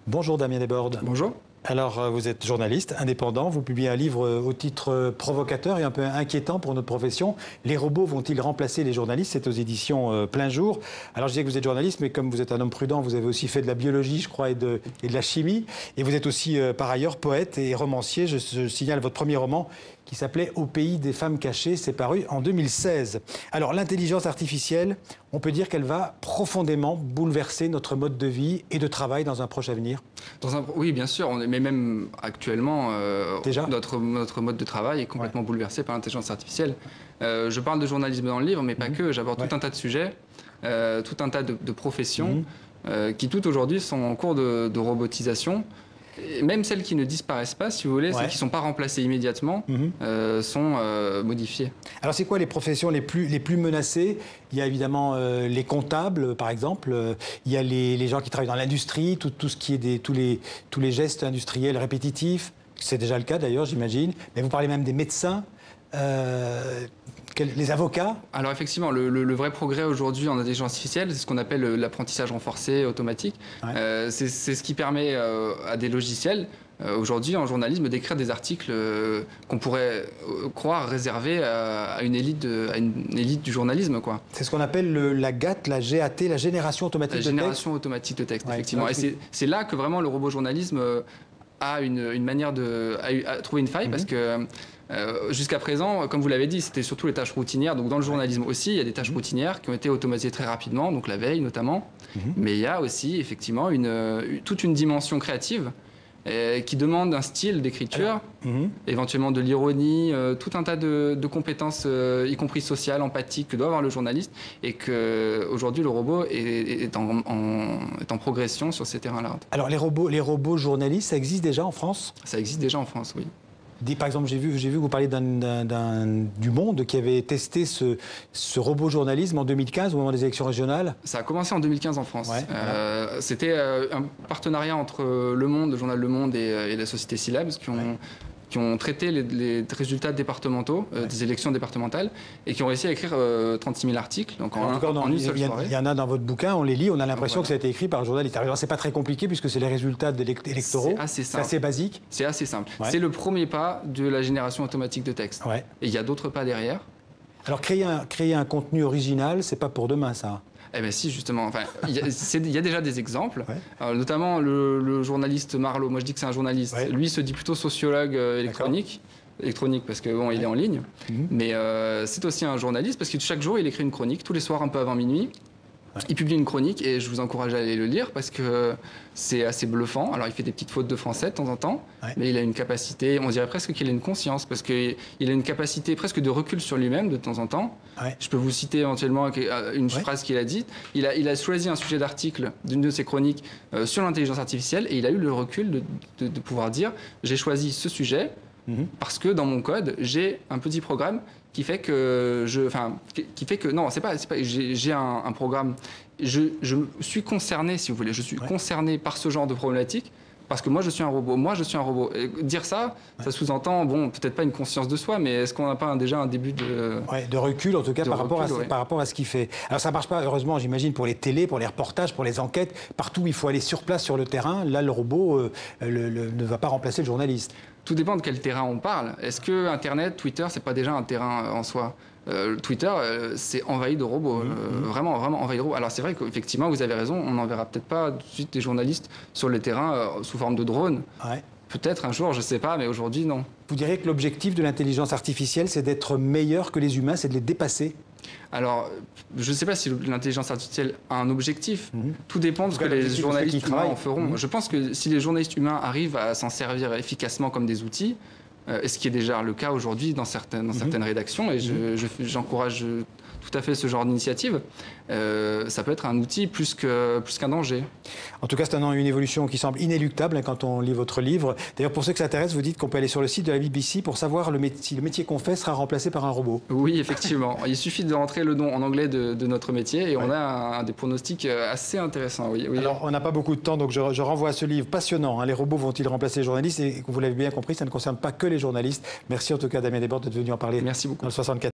Bonjour Damien Desbordes. Bonjour. Alors, vous êtes journaliste indépendant, vous publiez un livre au titre provocateur et un peu inquiétant pour notre profession. Les robots vont-ils remplacer les journalistes? C'est aux éditions Plein Jour. Alors, je disais que vous êtes journaliste, mais comme vous êtes un homme prudent, vous avez aussi fait de la biologie, je crois, et de la chimie. Et vous êtes aussi, par ailleurs, poète et romancier. Je signale votre premier roman qui s'appelait Au pays des femmes cachées. C'est paru en 2016. Alors, l'intelligence artificielle, on peut dire qu'elle va profondément bouleverser notre mode de vie et de travail dans un proche avenir. Oui, bien sûr, mais même actuellement, Déjà notre mode de travail est complètement bouleversé par l'intelligence artificielle. Je parle de journalisme dans le livre, mais pas que. J'aborde tout un tas de sujets, tout un tas de professions qui, toutes aujourd'hui, sont en cours de robotisation. Et même celles qui ne disparaissent pas, si vous voulez, celles qui ne sont pas remplacées immédiatement, sont modifiées. Alors, c'est quoi les professions les plus menacées? Il y a évidemment les comptables, par exemple. Il y a les gens qui travaillent dans l'industrie, tout ce qui est tous les gestes industriels répétitifs. C'est déjà le cas, d'ailleurs, j'imagine. Mais vous parlez même des médecins. Les avocats? Alors effectivement, le vrai progrès aujourd'hui en intelligence artificielle, c'est ce qu'on appelle l'apprentissage renforcé automatique. C'est ce qui permet à des logiciels, aujourd'hui en journalisme, d'écrire des articles qu'on pourrait croire réservés à une élite du journalisme, quoi. C'est ce qu'on appelle la GAT, la GAT, la génération automatique de texte. La génération automatique de texte, effectivement. Et c'est là que vraiment le robot journalisme a une manière a trouvé une faille, parce que jusqu'à présent, comme vous l'avez dit, c'était surtout les tâches routinières. Donc dans le journalisme aussi, il y a des tâches routinières qui ont été automatisées très rapidement, donc la veille notamment. Mais il y a aussi effectivement toute une dimension créative qui demande un style d'écriture, éventuellement de l'ironie, tout un tas de compétences, y compris sociales, empathiques, que doit avoir le journaliste, et qu'aujourd'hui le robot est en progression sur ces terrains-là. Alors les robots journalistes, ça existe déjà en France? Ça existe déjà en France, oui. Par exemple, j'ai vu que vous parliez du Monde qui avait testé ce robot journalisme en 2015 au moment des élections régionales. Ça a commencé en 2015 en France. C'était un partenariat entre Le Monde, le journal Le Monde et la société Syllabs qui ont traité les résultats départementaux, des élections départementales, et qui ont réussi à écrire 36 000 articles, donc en une seule soirée. Il y en a dans votre bouquin, on les lit, on a l'impression que ça a été écrit par un journaliste. Alors, c'est pas très compliqué puisque c'est les résultats électoraux. C'est assez basique. C'est assez simple. C'est le premier pas de la génération automatique de texte. Et il y a d'autres pas derrière. Alors, créer un contenu original, c'est pas pour demain, ça? Eh bien si, justement. Enfin, il y a déjà des exemples, notamment le journaliste Marlowe. Moi, je dis que c'est un journaliste. Lui se dit plutôt sociologue électronique parce que bon, il est en ligne. Mais c'est aussi un journaliste parce que chaque jour, il écrit une chronique, tous les soirs un peu avant minuit. Il publie une chronique et je vous encourage à aller le lire parce que c'est assez bluffant. Alors il fait des petites fautes de français de temps en temps, mais il a une capacité, on dirait presque qu'il a une conscience, parce qu'il a une capacité presque de recul sur lui-même de temps en temps. Je peux vous citer éventuellement une phrase qu'il a dite. Il a choisi un sujet d'article d'une de ses chroniques sur l'intelligence artificielle et il a eu le recul de pouvoir dire « j'ai choisi ce sujet ». Parce que dans mon code, j'ai un petit programme qui fait que j'ai un programme. Je suis concerné, si vous voulez, je suis concerné par ce genre de problématique. Parce que moi, je suis un robot. Moi, je suis un robot. Et dire ça, ça sous-entend, bon, peut-être pas une conscience de soi, mais est-ce qu'on n'a pas déjà un début de recul, en tout cas, par rapport à ce qu'il fait. Alors, ça ne marche pas, heureusement, j'imagine, pour les télés, pour les reportages, pour les enquêtes. Partout, il faut aller sur place, sur le terrain. Là, le robot ne va pas remplacer le journaliste. Tout dépend de quel terrain on parle. Est-ce que Internet, Twitter, c'est pas déjà un terrain en soi? Twitter, c'est envahi de robots, vraiment envahi de robots. Alors c'est vrai qu'effectivement, vous avez raison, on n'enverra peut-être pas tout de suite des journalistes sur le terrain sous forme de drone. Peut-être un jour, je ne sais pas, mais aujourd'hui, non. Vous diriez que l'objectif de l'intelligence artificielle, c'est d'être meilleur que les humains, c'est de les dépasser? Alors, je ne sais pas si l'intelligence artificielle a un objectif. Tout dépend de ce que les journalistes humains en feront. Je pense que si les journalistes humains arrivent à s'en servir efficacement comme des outils, ce qui est déjà le cas aujourd'hui dans certaines rédactions, et j'encourage tout à fait ce genre d'initiative, ça peut être un outil plus qu'un danger. En tout cas, c'est une évolution qui semble inéluctable quand on lit votre livre. D'ailleurs, pour ceux que ça intéresse, vous dites qu'on peut aller sur le site de la BBC pour savoir si le métier qu'on fait sera remplacé par un robot. Oui, effectivement. Il suffit de rentrer le nom en anglais de notre métier et on a des pronostics assez intéressants. Oui. Alors, on n'a pas beaucoup de temps, donc je renvoie à ce livre passionnant. Les robots vont-ils remplacer les journalistes? Et vous l'avez bien compris, ça ne concerne pas que les journalistes. Merci en tout cas, Damien Desbordes, d'être venu en parler. Merci beaucoup. Dans le 64.